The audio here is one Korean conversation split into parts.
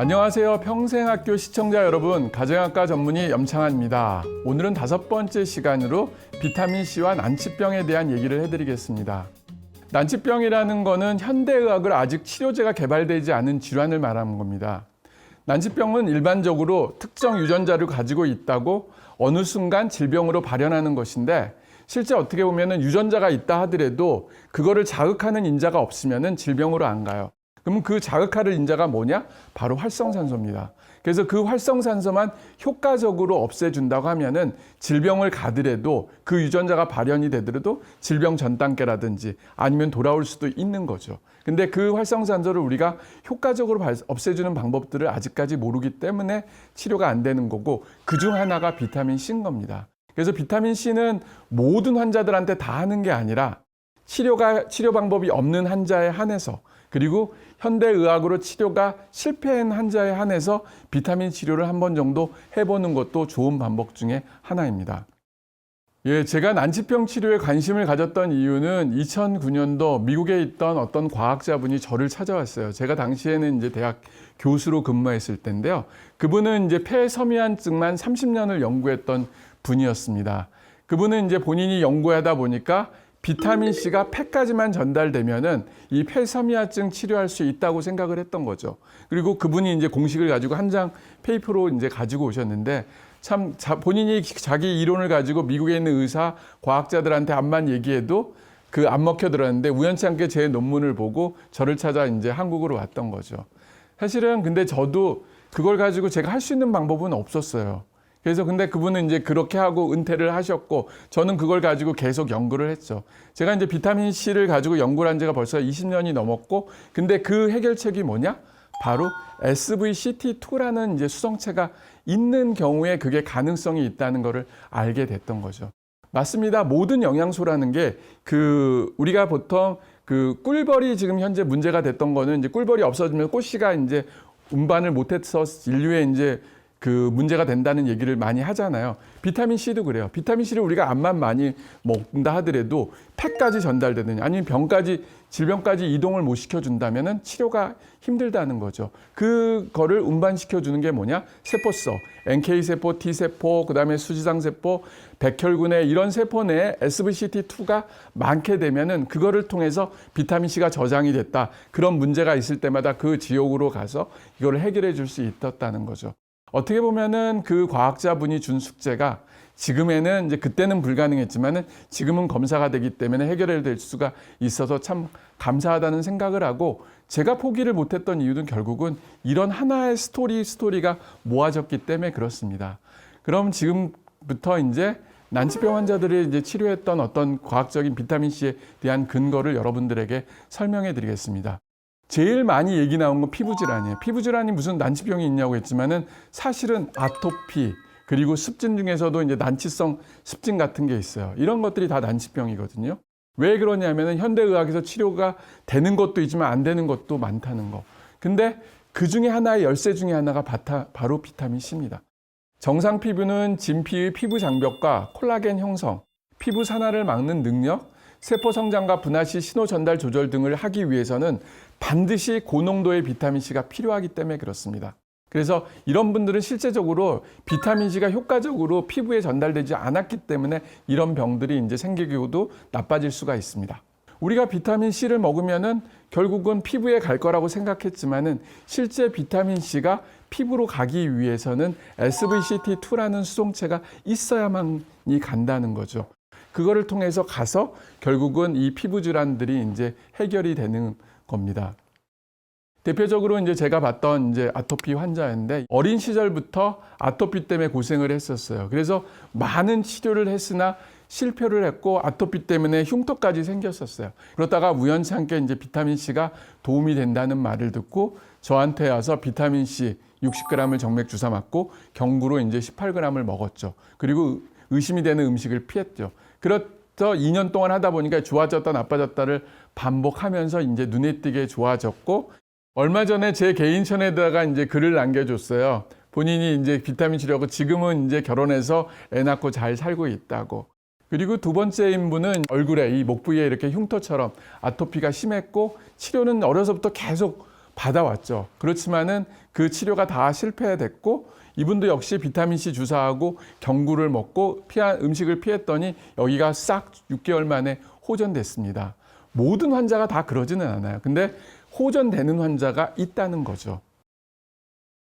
안녕하세요. 평생학교 시청자 여러분, 가정의학과 전문의 염창환입니다. 오늘은 5번째 시간으로 비타민C와 난치병에 대한 얘기를 해드리겠습니다. 난치병이라는 거는 현대의학을 아직 치료제가 개발되지 않은 질환을 말하는 겁니다. 난치병은 일반적으로 특정 유전자를 가지고 있다고 어느 순간 질병으로 발현하는 것인데, 실제 어떻게 보면 유전자가 있다 하더라도 그거를 자극하는 인자가 없으면 질병으로 안 가요. 그럼 그 자극할 인자가 뭐냐? 바로 활성산소입니다. 그래서 그 활성산소만 효과적으로 없애준다고 하면은 질병을 가더라도 그 유전자가 발현이 되더라도 질병 전 단계라든지 아니면 돌아올 수도 있는 거죠. 근데 그 활성산소를 우리가 효과적으로 없애주는 방법들을 아직까지 모르기 때문에 치료가 안 되는 거고, 그중 하나가 비타민C인 겁니다. 그래서 비타민C는 모든 환자들한테 다 하는 게 아니라 치료 방법이 없는 환자에 한해서, 그리고 현대의학으로 치료가 실패한 환자에 한해서 비타민 치료를 한 번 정도 해보는 것도 좋은 방법 중에 하나입니다. 제가 난치병 치료에 관심을 가졌던 이유는 2009년도 미국에 있던 어떤 과학자분이 저를 찾아왔어요. 제가 당시에는 이제 대학 교수로 근무했을 때인데요. 그분은 이제 폐섬유한증만 30년을 연구했던 분이었습니다. 그분은 이제 본인이 연구하다 보니까 비타민C가 폐까지만 전달되면은 이 폐섬유화증 치료할 수 있다고 생각을 했던 거죠. 그리고 그분이 이제 공식을 가지고 한 장 페이퍼로 이제 가지고 오셨는데, 참 본인이 자기 이론을 가지고 미국에 있는 의사, 과학자들한테 암만 얘기해도 그 안 먹혀 들었는데, 우연치 않게 제 논문을 보고 저를 찾아 이제 한국으로 왔던 거죠. 사실은 근데 저도 그걸 가지고 제가 할 수 있는 방법은 없었어요. 그래서 근데 그분은 이제 그렇게 하고 은퇴를 하셨고, 저는 그걸 가지고 계속 연구를 했죠. 제가 이제 비타민C를 가지고 연구를 한 지가 벌써 20년이 넘었고, 근데 그 해결책이 뭐냐? 바로 SVCT2라는 이제 수성체가 있는 경우에 그게 가능성이 있다는 거를 알게 됐던 거죠. 맞습니다. 모든 영양소라는 게 우리가 보통 꿀벌이 지금 현재 문제가 됐던 거는, 이제 꿀벌이 없어지면 꽃씨가 이제 운반을 못해서 인류의 이제 문제가 된다는 얘기를 많이 하잖아요. 비타민C도 그래요. 비타민C를 우리가 암만 많이 먹는다 하더라도 폐까지 전달되느냐, 아니면 질병까지 이동을 못 시켜준다면은 치료가 힘들다는 거죠. 그거를 운반시켜주는 게 뭐냐? 세포서, NK세포, T세포, 그 다음에 수지상세포, 백혈군의 이런 세포 내에 SVCT2가 많게 되면은 그거를 통해서 비타민C가 저장이 됐다. 그런 문제가 있을 때마다 그 지역으로 가서 이거를 해결해 줄 수 있었다는 거죠. 어떻게 보면은 그 과학자분이 준 숙제가 지금에는 이제 그때는 불가능했지만은 지금은 검사가 되기 때문에 해결될 수가 있어서 참 감사하다는 생각을 하고, 제가 포기를 못했던 이유는 결국은 이런 하나의 스토리가 모아졌기 때문에 그렇습니다. 그럼 지금부터 이제 난치병 환자들이 이제 치료했던 어떤 과학적인 비타민C에 대한 근거를 여러분들에게 설명해 드리겠습니다. 제일 많이 얘기 나온 건 피부질환이에요. 피부질환이 무슨 난치병이 있냐고 했지만은 사실은 아토피, 그리고 습진 중에서도 이제 난치성 습진 같은 게 있어요. 이런 것들이 다 난치병이거든요. 왜 그러냐면은 현대의학에서 치료가 되는 것도 있지만 안 되는 것도 많다는 거. 근데 그 중에 하나의 열쇠 중에 하나가 바로 비타민C입니다. 정상 피부는 진피의 피부 장벽과 콜라겐 형성, 피부 산화를 막는 능력, 세포 성장과 분화 시 신호 전달 조절 등을 하기 위해서는 반드시 고농도의 비타민C가 필요하기 때문에 그렇습니다. 그래서 이런 분들은 실제적으로 비타민C가 효과적으로 피부에 전달되지 않았기 때문에 이런 병들이 이제 생기고도 나빠질 수가 있습니다. 우리가 비타민C를 먹으면은 결국은 피부에 갈 거라고 생각했지만은 실제 비타민C가 피부로 가기 위해서는 SVCT2라는 수송체가 있어야만이 간다는 거죠. 그거를 통해서 가서 결국은 이 피부 질환들이 이제 해결이 되는 겁니다. 대표적으로 이제 제가 봤던 이제 아토피 환자인데, 어린 시절부터 아토피 때문에 고생을 했었어요. 그래서 많은 치료를 했으나 실패를 했고 아토피 때문에 흉터까지 생겼었어요. 그러다가 우연치 않게 이제 비타민C가 도움이 된다는 말을 듣고 저한테 와서 비타민C 60g을 정맥 주사 맞고 경구로 이제 18g을 먹었죠. 그리고 의심이 되는 음식을 피했죠. 그래서 2년 동안 하다 보니까 좋아졌다 나빠졌다를 반복하면서 이제 눈에 띄게 좋아졌고, 얼마 전에 제 개인 채널에다가 이제 글을 남겨줬어요. 본인이 이제 비타민 치료하고 지금은 이제 결혼해서 애 낳고 잘 살고 있다고. 그리고 두 번째인 분은 얼굴에 이 목 부위에 이렇게 흉터처럼 아토피가 심했고 치료는 어려서부터 계속 받아왔죠. 그렇지만은 그 치료가 다 실패됐고 이분도 역시 비타민C 주사하고 경구를 먹고 음식을 피했더니 여기가 싹 6개월 만에 호전됐습니다. 모든 환자가 다 그러지는 않아요. 근데 호전되는 환자가 있다는 거죠.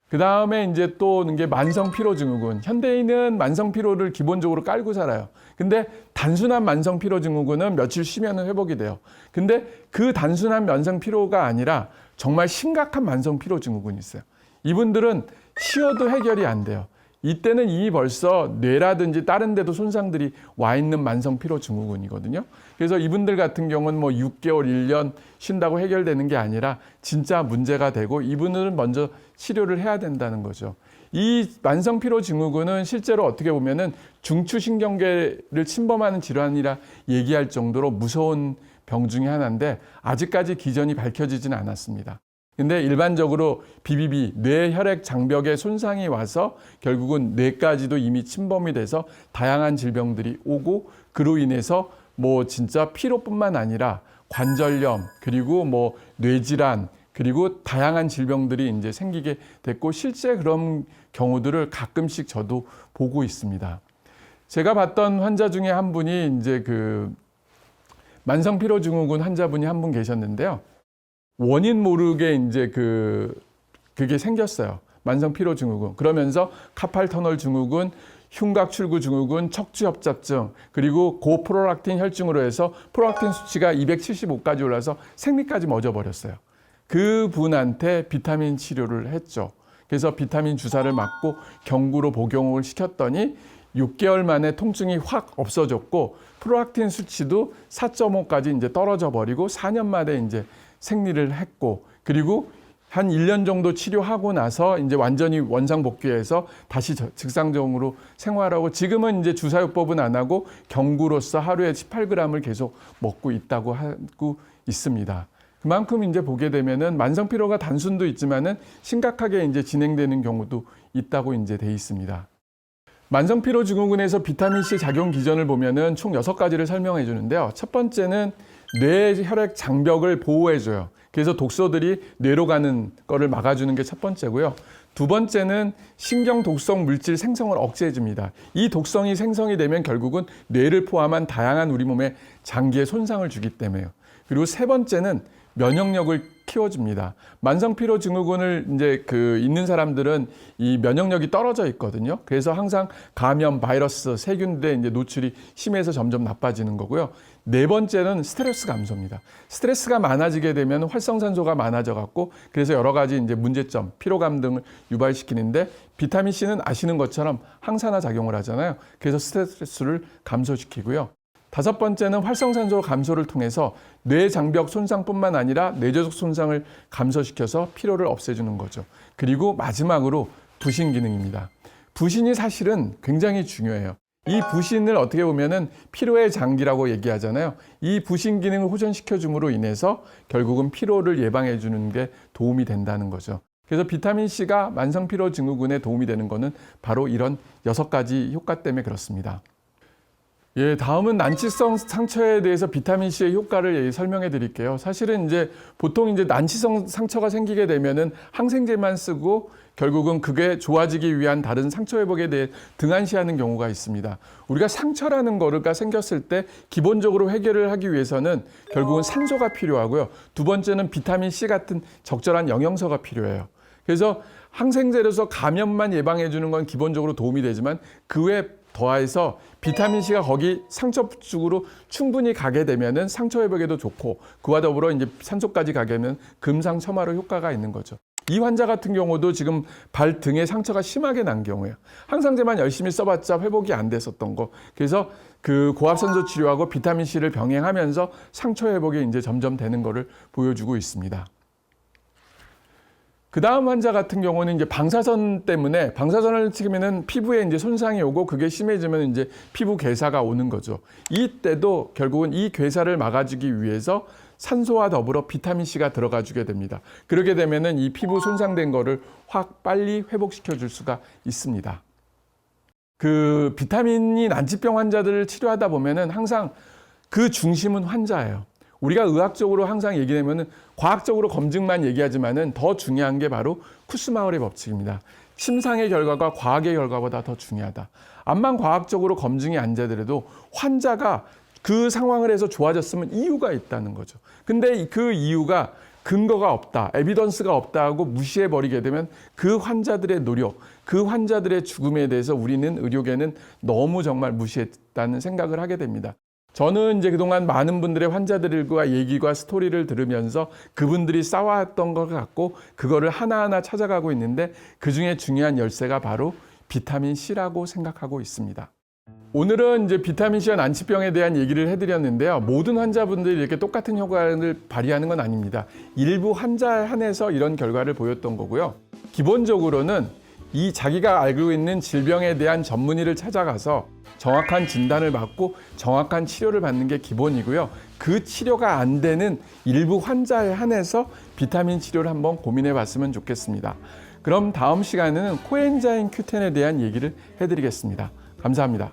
그 다음에 이제 또 오는 게 만성피로증후군. 현대인은 만성피로를 기본적으로 깔고 살아요. 근데 단순한 만성피로증후군은 며칠 쉬면 회복이 돼요. 근데 그 단순한 만성피로가 아니라 정말 심각한 만성피로증후군이 있어요. 이분들은 쉬어도 해결이 안 돼요. 이때는 이미 벌써 뇌라든지 다른 데도 손상들이 와 있는 만성피로증후군이거든요. 그래서 이분들 같은 경우는 뭐 6개월, 1년 쉰다고 해결되는 게 아니라 진짜 문제가 되고 이분들은 먼저 치료를 해야 된다는 거죠. 이 만성피로증후군은 실제로 어떻게 보면은 중추신경계를 침범하는 질환이라 얘기할 정도로 무서운 병 중에 하나인데 아직까지 기전이 밝혀지지는 않았습니다. 근데 일반적으로 BBB, 뇌 혈액 장벽에 손상이 와서 결국은 뇌까지도 이미 침범이 돼서 다양한 질병들이 오고 그로 인해서 뭐 진짜 피로뿐만 아니라 관절염 그리고 뭐 뇌질환 그리고 다양한 질병들이 이제 생기게 됐고 실제 그런 경우들을 가끔씩 저도 보고 있습니다. 제가 봤던 환자 중에 한 분이 이제 그 만성피로증후군 환자분이 한 분 계셨는데요. 원인 모르게 이제 그게 생겼어요. 만성피로증후군. 그러면서 카팔터널 증후군, 흉곽출구 증후군, 척추협잡증, 그리고 고프롤락틴 혈증으로 해서 프롤락틴 수치가 275까지 올라서 생리까지 멎어버렸어요. 그 분한테 비타민 치료를 했죠. 그래서 비타민 주사를 맞고 경구로 복용을 시켰더니 6개월 만에 통증이 확 없어졌고 프롤락틴 수치도 4.5까지 이제 떨어져 버리고 4년 만에 이제 생리를 했고 그리고 한 1년 정도 치료하고 나서 이제 완전히 원상복귀해서 다시 즉상적으로 생활하고 지금은 이제 주사요법은 안 하고 경구로서 하루에 18g을 계속 먹고 있다고 하고 있습니다. 그만큼 이제 보게 되면은 만성피로가 단순도 있지만은 심각하게 이제 진행되는 경우도 있다고 이제 돼 있습니다. 만성피로증후군에서 비타민C 작용 기전을 보면은 총 6가지를 설명해 주는데요. 첫 번째는 뇌 혈액 장벽을 보호해줘요. 그래서 독소들이 뇌로 가는 거를 막아주는 게 첫 번째고요. 두 번째는 신경 독성 물질 생성을 억제해줍니다. 이 독성이 생성이 되면 결국은 뇌를 포함한 다양한 우리 몸의 장기에 손상을 주기 때문에요. 그리고 세 번째는 면역력을 키워줍니다. 만성피로증후군을 이제 있는 사람들은 이 면역력이 떨어져 있거든요. 그래서 항상 감염, 바이러스, 세균들에 이제 노출이 심해서 점점 나빠지는 거고요. 네 번째는 스트레스 감소입니다. 스트레스가 많아지게 되면 활성산소가 많아져 갖고 그래서 여러 가지 이제 문제점, 피로감 등을 유발시키는데 비타민 C는 아시는 것처럼 항산화 작용을 하잖아요. 그래서 스트레스를 감소시키고요. 다섯 번째는 활성산소 감소를 통해서 뇌 장벽 손상뿐만 아니라 뇌조직 손상을 감소시켜서 피로를 없애주는 거죠. 그리고 마지막으로 부신 기능입니다. 부신이 사실은 굉장히 중요해요. 이 부신을 어떻게 보면은 피로의 장기라고 얘기하잖아요. 이 부신 기능을 호전시켜 줌으로 인해서 결국은 피로를 예방해 주는 게 도움이 된다는 거죠. 그래서 비타민 C가 만성피로 증후군에 도움이 되는 거는 바로 이런 6가지 효과 때문에 그렇습니다. 예, 다음은 난치성 상처에 대해서 비타민 C의 효과를 설명해 드릴게요. 사실은 이제 보통 이제 난치성 상처가 생기게 되면은 항생제만 쓰고 결국은 그게 좋아지기 위한 다른 상처 회복에 대해 등한시하는 경우가 있습니다. 우리가 상처라는 거가 생겼을 때 기본적으로 해결을 하기 위해서는 결국은 산소가 필요하고요. 두 번째는 비타민 C 같은 적절한 영양소가 필요해요. 그래서 항생제로서 감염만 예방해 주는 건 기본적으로 도움이 되지만 그 외에 더해서 비타민C가 거기 상처 쪽으로 충분히 가게 되면은 상처 회복에도 좋고 그와 더불어 이제 산소까지 가게 되면 금상첨화로 효과가 있는 거죠. 이 환자 같은 경우도 지금 발 등에 상처가 심하게 난 경우예요. 항상제만 열심히 써봤자 회복이 안 됐었던 거. 그래서 그 고압산소 치료하고 비타민C를 병행하면서 상처 회복이 이제 점점 되는 거를 보여주고 있습니다. 그 다음 환자 같은 경우는 이제 방사선 때문에 방사선을 치면은 피부에 이제 손상이 오고 그게 심해지면 이제 피부 괴사가 오는 거죠. 이때도 결국은 이 괴사를 막아주기 위해서 산소와 더불어 비타민C가 들어가 주게 됩니다. 그렇게 되면은 이 피부 손상된 거를 확 빨리 회복시켜 줄 수가 있습니다. 그 비타민이 난치병 환자들을 치료하다 보면은 항상 그 중심은 환자예요. 우리가 의학적으로 항상 얘기하면은 과학적으로 검증만 얘기하지만은 더 중요한 게 바로 쿠스마울의 법칙입니다. 침상의 결과가 과학의 결과보다 더 중요하다. 암만 과학적으로 검증이 안 되더라도 환자가 그 상황을 해서 좋아졌으면 이유가 있다는 거죠. 근데 그 이유가 근거가 없다, 에비던스가 없다 하고 무시해버리게 되면 그 환자들의 노력, 그 환자들의 죽음에 대해서 우리는 의료계는 너무 정말 무시했다는 생각을 하게 됩니다. 저는 이제 그동안 많은 분들의 환자들과 얘기와 스토리를 들으면서 그분들이 쌓아왔던 것 같고 그거를 하나하나 찾아가고 있는데 그중에 중요한 열쇠가 바로 비타민 C라고 생각하고 있습니다. 오늘은 이제 비타민 C와 난치병에 대한 얘기를 해드렸는데요. 모든 환자분들이 이렇게 똑같은 효과를 발휘하는 건 아닙니다. 일부 환자에 한해서 이런 결과를 보였던 거고요. 기본적으로는 이 자기가 알고 있는 질병에 대한 전문의를 찾아가서 정확한 진단을 받고 정확한 치료를 받는 게 기본이고요. 그 치료가 안 되는 일부 환자에 한해서 비타민 치료를 한번 고민해 봤으면 좋겠습니다. 그럼 다음 시간에는 코엔자임 Q10에 대한 얘기를 해드리겠습니다. 감사합니다.